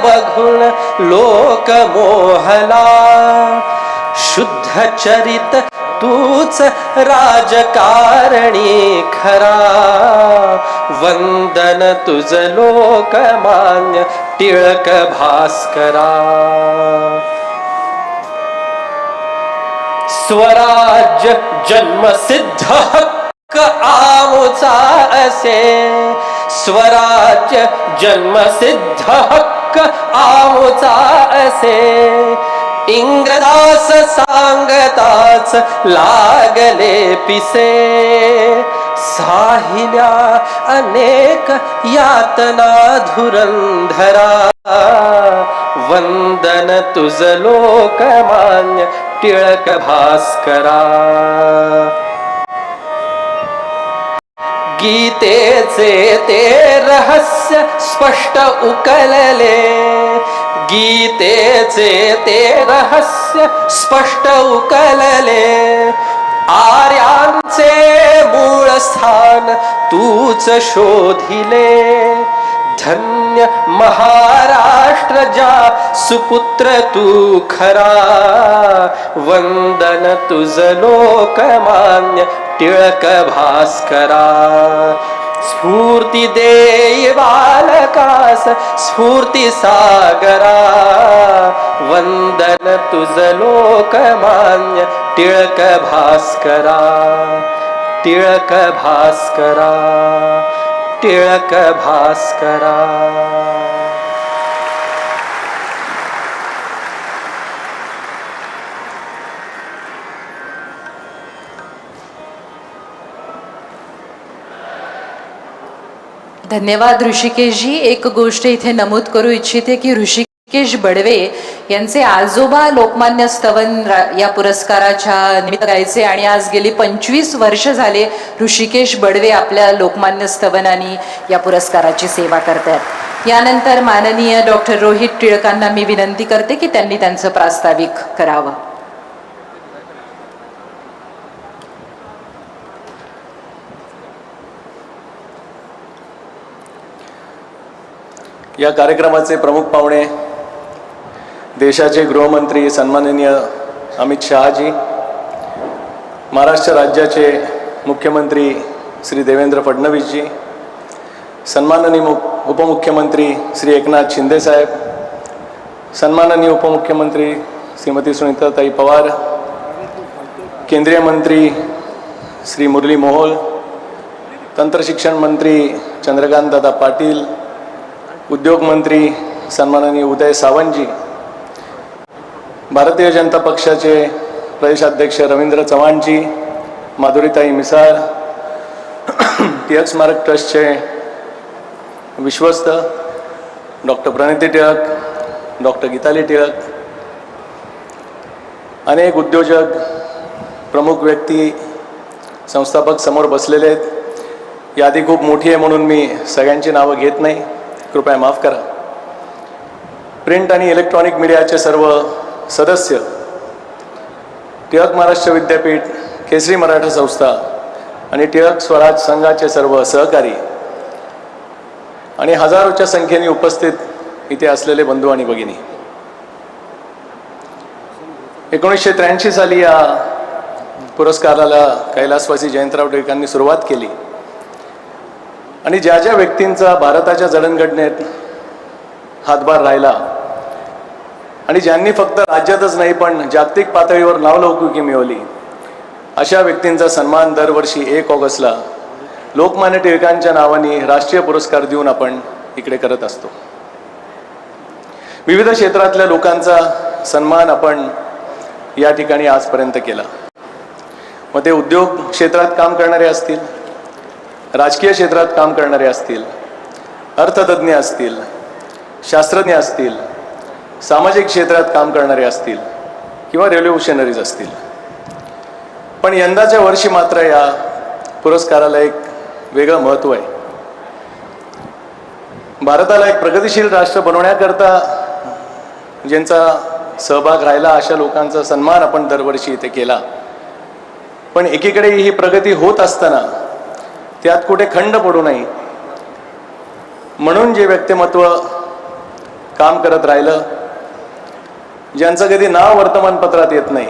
बघून लोक मोहला. शुद्ध चरित तूच राजकारणी खरा. वंदन तुझ लोकमान्य टिळक भास्करा. स्वराज्य जन्मसिद्ध हक्क आमुचा असे. स्वराज्य जन्मसिद्ध हक्क आमुचा असे. इंग्रजास सांगताच लागले पिसे. साहिल्या अनेक यातना धुरंधरा. वंदन तुझ लोकमान्य टिळक भास्करा. गीतेचे ते रहस्य स्पष्ट उकलले. गीतेचे ते रहस्य स्पष्ट उकलले. आर्यांचे मूळ स्थान तूच शोधिले. धन्य महाराष्ट्र जा सुपुत्र तू खरा. वंदन तुझ लोकमान्य टिळक भास्करा. स्फूर्ती देई बालकास स्फूर्ती सागरा. वंदन तुझ लोकमान्य टिळक भास्करा. टिळक भास्करा. टिळक भास्करा. धन्यवाद ऋषिकेशजी. एक गोष्ट इथे नमूद करू इच्छिते की ऋषिकेश बडवे यांचे आजोबा लोकमान्य स्तवन या पुरस्काराच्या निमित्त गायचे आणि आज गेली 25 वर्ष झाले ऋषिकेश बडवे आपल्या लोकमान्य स्तवनाने या पुरस्काराची सेवा करतात. यानंतर माननीय डॉक्टर रोहित टिळकांना मी विनंती करते की त्यांनी त्यांचं प्रास्ताविक करावं. या कार्यक्रमाचे प्रमुख पाहुणे देशाचे गृहमंत्री सन्माननीय अमित शहाजी, महाराष्ट्र राज्याचे मुख्यमंत्री श्री देवेंद्र फडणवीसजी, सन्माननीय उपमुख्यमंत्री श्री एकनाथ शिंदे साहेब, सन्माननीय उपमुख्यमंत्री श्रीमती सुनीताताई पवार, केंद्रीय मंत्री श्री मुरली मोहोळ, तंत्रशिक्षण मंत्री चंद्रकांत दादा पाटील, उद्योग मंत्री सन्माननीय उदय सावंतजी, भारतीय जनता पक्षाचे प्रदेशाध्यक्ष रवींद्र चव्हाणजी, माधुरीताई मिसाळ, टिळक स्मारक ट्रस्टचे विश्वस्त डॉक्टर प्रणिती टिळक, डॉक्टर गीताली टिळक, अनेक उद्योजक, प्रमुख व्यक्ती, संस्थापक समोर बसलेले आहेत. यादी खूप मोठी आहे म्हणून मी सगळ्यांची नावं घेत नाही, कृपया माफ करा. प्रिंट आणि इलेक्ट्रॉनिक मीडियाचे सर्व सदस्य, टिळक महाराष्ट्र विद्यापीठ, केसरी मराठा संस्था आणि टिळक स्वराज संघाचे सर्व सहकारी आणि हजारोच्या संख्येने उपस्थित इथे असलेले बंधू आणि भगिनी, 1983 साली या पुरस्काराला कैलासवासी जयंतराव टिळकांनी सुरुवात केली आणि ज्या ज्या व्यक्तींचा भारताच्या जडणघडणीत हातभार राहिला आणि ज्यांनी फक्त राज्यातच नाही पण जागतिक पातळीवर नावलौकिकी मिळवली, अशा व्यक्तींचा सन्मान दरवर्षी 1 ऑगस्टला लोकमान्य टिळकांच्या नावाने राष्ट्रीय पुरस्कार देऊन आपण इकडे करत असतो. विविध क्षेत्रातल्या लोकांचा सन्मान आपण या ठिकाणी आजपर्यंत केला. मग ते उद्योग क्षेत्रात काम करणारे असतील, राजकीय क्षेत्रात काम करणारे असतील, अर्थतज्ञ असतील, शास्त्रज्ञ असतील, सामाजिक क्षेत्रात काम करणारे असतील किंवा रेव्होल्युशनरीज असतील. पण यंदाच्या वर्षी मात्र या पुरस्काराला एक वेगळं महत्त्व आहे. भारताला एक प्रगतिशील राष्ट्र बनवण्याकरता ज्यांचा सहभाग राहिला अशा लोकांचा सन्मान आपण दरवर्षी इथे केला. पण एकीकडे ही प्रगती होत असताना त्यात कुठे खंड पडू नये म्हणून जे व्यक्तिमत्व काम करत राहिलं, ज्यांचं कधी नाव वर्तमानपत्रात येत नाही,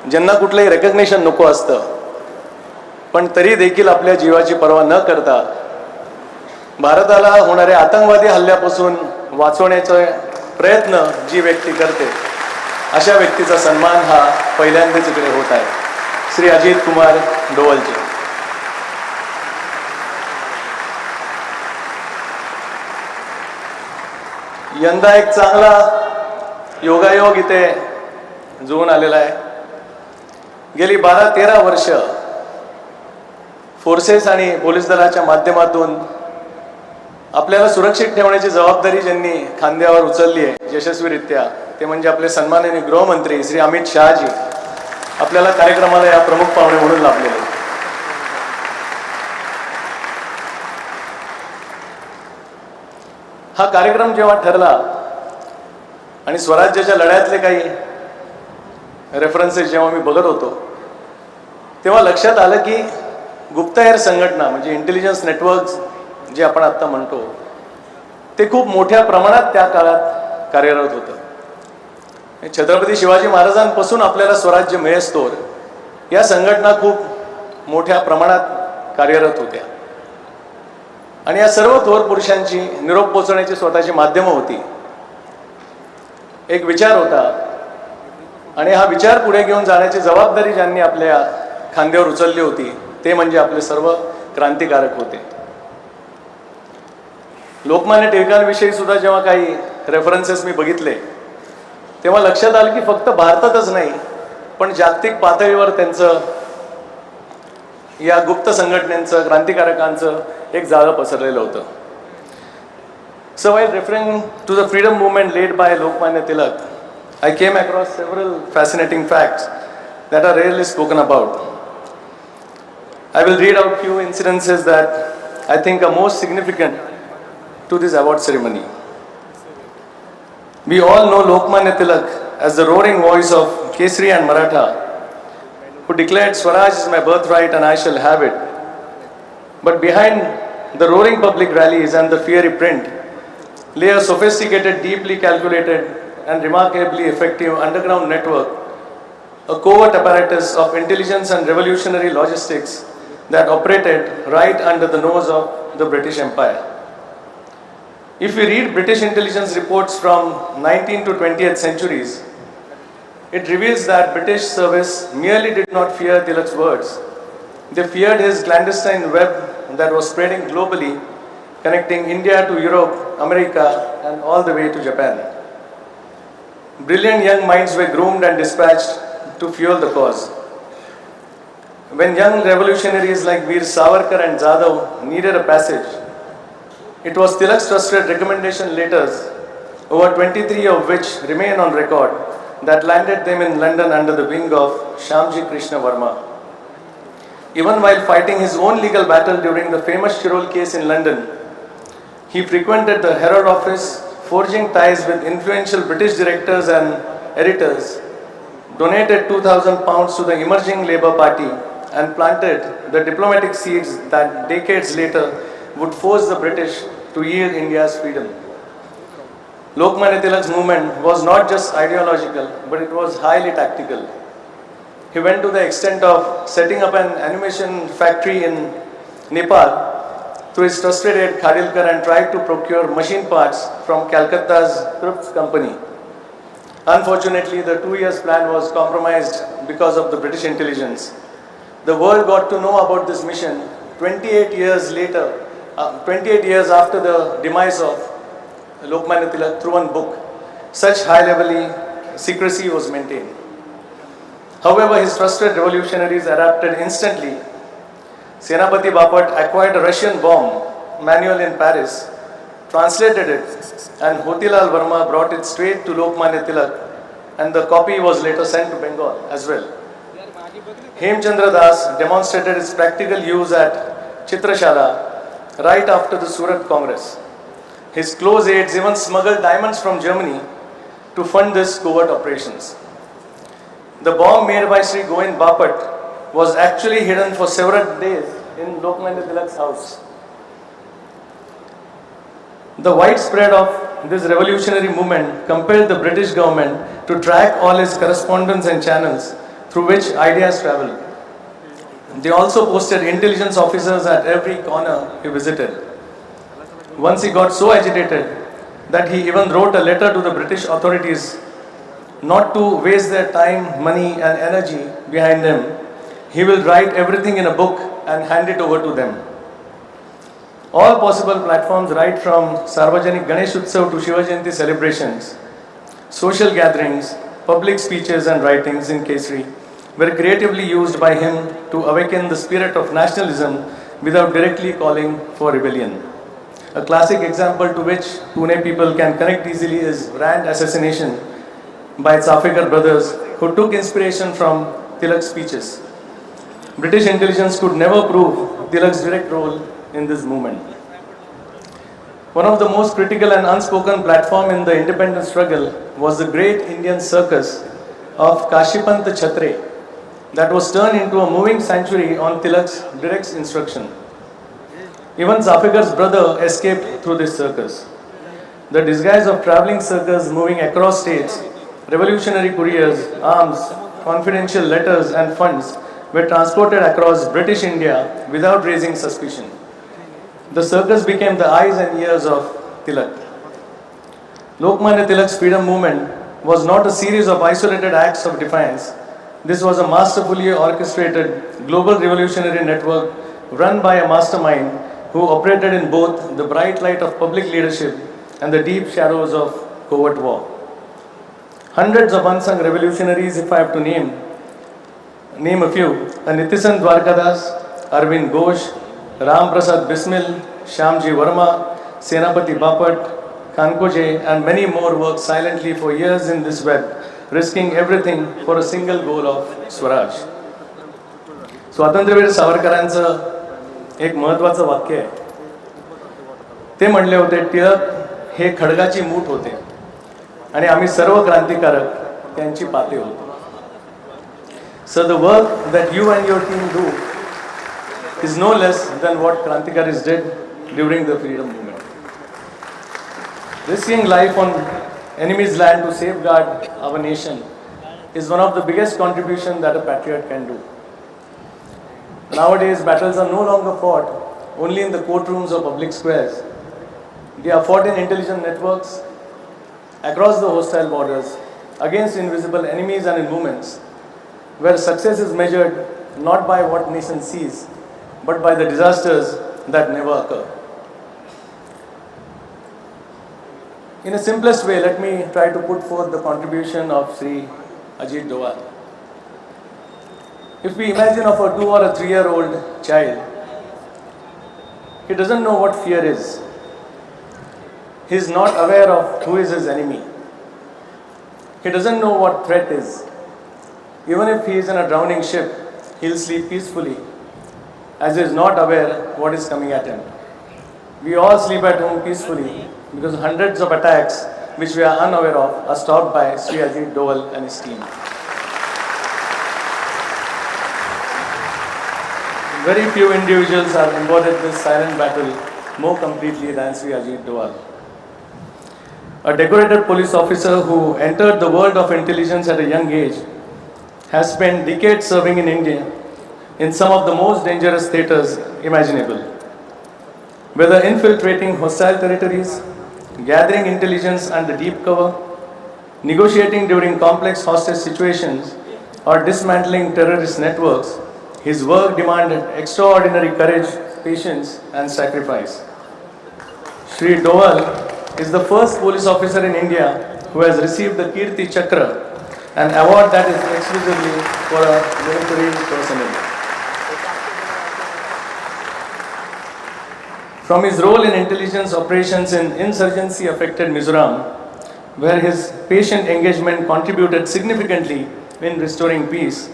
ज्यांना कुठलंही रेकग्नेशन नको असतं, पण तरी देखील आपल्या जीवाची पर्वा न करता भारताला होणाऱ्या आतंकवादी हल्ल्यापासून वाचवण्याचा प्रयत्न जी व्यक्ती करते, अशा व्यक्तीचा सन्मान हा पहिल्यांदाच इकडे होत आहे. श्री अजित कुमार डोवलजी. यंदा एक चांगला योगायोग इथे जुळून आलेला आहे. गेली 12-13 वर्ष फोर्सेस आणि पोलीस दलाच्या माध्यमातून आपल्याला सुरक्षित ठेवण्याची जबाबदारी ज्यांनी खांद्यावर उचलली आहे यशस्वीरित्या, ते म्हणजे आपले सन्माननीय गृहमंत्री श्री अमित शहाजी आपल्याला कार्यक्रमाला या प्रमुख पाहुणे म्हणून लाभलेले. हा कार्यक्रम जेव्हा ठरला आणि स्वराज्याच्या लढ्यातले काही रेफरन्सेस जेव्हा मी बघत होतो, तेव्हा लक्षात आलं की गुप्तहेर संघटना म्हणजे इंटेलिजन्स नेटवर्क्स जे आपण आत्ता म्हणतो, ते खूप मोठ्या प्रमाणात त्या काळात कार्यरत होतं. छत्रपती शिवाजी महाराजांपासून आपल्याला स्वराज्य मिळेस्तोवर या संघटना खूप मोठ्या प्रमाणात कार्यरत होत्या आणि या सर्व थोर पुरुषांची निरोप पोचवण्याची स्वतःची माध्यमं होती. एक विचार होता आणि हा विचार पुढे घेऊन जाण्याची जबाबदारी ज्यांनी आपल्या खांद्यावर उचलली होती, ते म्हणजे आपले सर्व क्रांतिकारक होते. लोकमान्य टिळकांविषयी सुद्धा जेव्हा काही रेफरन्सेस मी बघितले, तेव्हा लक्षात आलं की फक्त भारतातच नाही, पण जागतिक पातळीवर त्यांचं, या गुप्त संघटनेचं, क्रांतिकारकांचं एक जाळं पसरलेलं होतं. So while referring to the freedom movement led by Lokmanya Tilak, I came across several fascinating facts that are rarely spoken about. I will read out few incidences that I think are most significant to this award ceremony. We all know Lokmanya Tilak as the roaring voice of Kesari and Maratha, who declared Swaraj is my birthright and I shall have it. But behind the roaring public rallies and the fiery print lay a sophisticated, deeply calculated and remarkably effective underground network, a covert apparatus of intelligence and revolutionary logistics that operated right under the nose of the British Empire. If we read British intelligence reports from 19th to 20th centuries, it reveals that British service merely did not fear Tilak's words. They feared his clandestine web that was spreading globally, connecting India to Europe, America, and all the way to Japan. Brilliant young minds were groomed and dispatched to fuel the cause. When young revolutionaries like Veer Savarkar and Jadhav needed a passage, it was Tilak's trusted recommendation letters, over 23 of which remain on record, that landed them in London under the wing of Shyamji Krishna Varma. Even while fighting his own legal battle during the famous Chirol case in London, he frequented the Herald office, forging ties with influential British directors and editors, donated 2,000 pounds to the emerging Labour Party, and planted the diplomatic seeds that decades later would force the British to yield India's freedom. Lokmanya Tilak's movement was not just ideological, but it was highly tactical. He went to the extent of setting up an animation factory in Nepal through his trusted aide Khadilkar and tried to procure machine parts from Calcutta's Crufts company. Unfortunately, the 2 years plan was compromised because of the British intelligence. The world got to know about this mission 28 years later, 28 years after the demise of Lokmanya Tilak through one book. Such high-level secrecy was maintained. However, his trusted revolutionaries adapted instantly. Senapati Bapat acquired a Russian bomb manual in Paris, translated it, and Motilal Verma brought it straight to Lokmanya Tilak, and the copy was later sent to Bengal as well. Hemchandra Das demonstrated its practical use at Chitrashala right after the Surat Congress. His close aides even smuggled diamonds from Germany to fund this covert operations. The bomb made by Sri Govind Bapat was actually hidden for several days in Lokmanya Tilak's house. The widespread of this revolutionary movement compelled the British government to track all his correspondence and channels through which ideas traveled. They also posted intelligence officers at every corner he visited. Once he got so agitated that he even wrote a letter to the British authorities not to waste their time, money and energy behind him. He will write everything in a book and hand it over to them. All possible platforms, right from Sarvajanik Ganesh Utsav to Shiva Jayanti celebrations, social gatherings, public speeches and writings in Kesari were creatively used by him to awaken the spirit of nationalism without directly calling for rebellion. A classic example to which Pune people can connect easily is Rand assassination by Zafekar brothers, who took inspiration from Tilak's speeches. British intelligence could never prove Tilak's direct role in this movement. One of the most critical and unspoken platform in the independence struggle was the great Indian circus of Kashipant Chhatre that was turned into a moving sanctuary on Tilak's direct instruction. Even Zafekar's brother escaped through this circus. The disguise of traveling circus moving across states, revolutionary couriers, arms, confidential letters and funds were transported across British India without raising suspicion. The circus became the eyes and ears of Tilak. Lokmanya Tilak's freedom movement was not a series of isolated acts of defiance. This was a masterfully orchestrated global revolutionary network run by a mastermind who operated in both the bright light of public leadership and the deep shadows of covert war. Hundreds of unsung revolutionaries, if I have to name a few: Nitisan Dwarkadas, Arvind Ghosh, Ram Prasad Bismil, Shyamji Verma, Senapati Bapat, Kankoje, and many more worked silently for years in this web, risking everything for a single goal of Swaraj. स्वातंत्र्यवीर सावरकरांचं एक महत्त्वाचं वाक्य आहे. ते म्हणले होते, टिळक हे खडगाची मूठ होते आणि आम्ही सर्व क्रांतिकारक त्यांची पाते होतो. So the work that you and your team do is no less than what Krantikaris did during the freedom movement. Risking life on enemy's land to safeguard our nation is one of the biggest contributions that a patriot can do. Nowadays, battles are no longer fought only in the courtrooms or public squares. They are fought in intelligence networks across the hostile borders against invisible enemies and in movements where success is measured not by what nation sees, but by the disasters that never occur. In a simplest way, let me try to put forth the contribution of Sri Ajit Doval. If we imagine of a 2 or a 3-year-old child, he doesn't know what fear is. He is not aware of who is his enemy. He doesn't know what threat is. Even if he is in a drowning ship, he'll sleep peacefully, as he is not aware what is coming at him. We all sleep at home peacefully because hundreds of attacks which we are unaware of are stopped by Sri Ajit Doval and his team. Very few individuals have embodied this silent battle more completely than Sri Ajit Doval. A decorated police officer who entered the world of intelligence at a young age has spent decades serving in India in some of the most dangerous theatres imaginable. Whether infiltrating hostile territories, gathering intelligence under deep cover, negotiating during complex hostage situations, or dismantling terrorist networks, his work demanded extraordinary courage, patience, and sacrifice. Shri Doval is the first police officer in India who has received the Kirti Chakra, an award that is exclusively for a military personnel. From his role in intelligence operations in insurgency-affected Mizoram, where his patient engagement contributed significantly in restoring peace,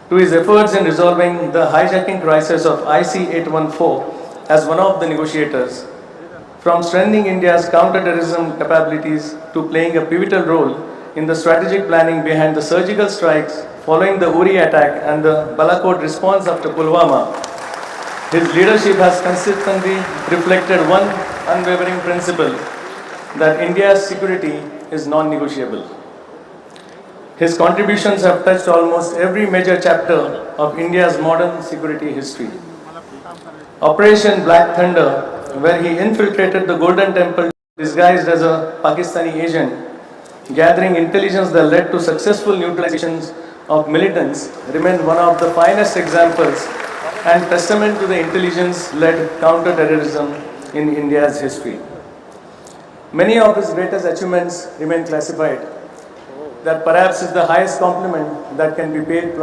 to his efforts in resolving the hijacking crisis of IC-814 as one of the negotiators, from strengthening India's counter-terrorism capabilities to playing a pivotal role in the strategic planning behind the surgical strikes following the Uri attack and the Balakot response after Pulwama, his leadership has consistently reflected one unwavering principle: that India's security is non-negotiable. His contributions have touched almost every major chapter of India's modern security history. Operation Black Thunder, where he infiltrated the Golden Temple disguised as a Pakistani agent, gathering intelligence that led to successful neutralizations of militants, remained one of the finest examples and testament to the intelligence-led counter-terrorism in India's history. Many of his greatest achievements remain classified. That perhaps is the highest compliment that can be paid to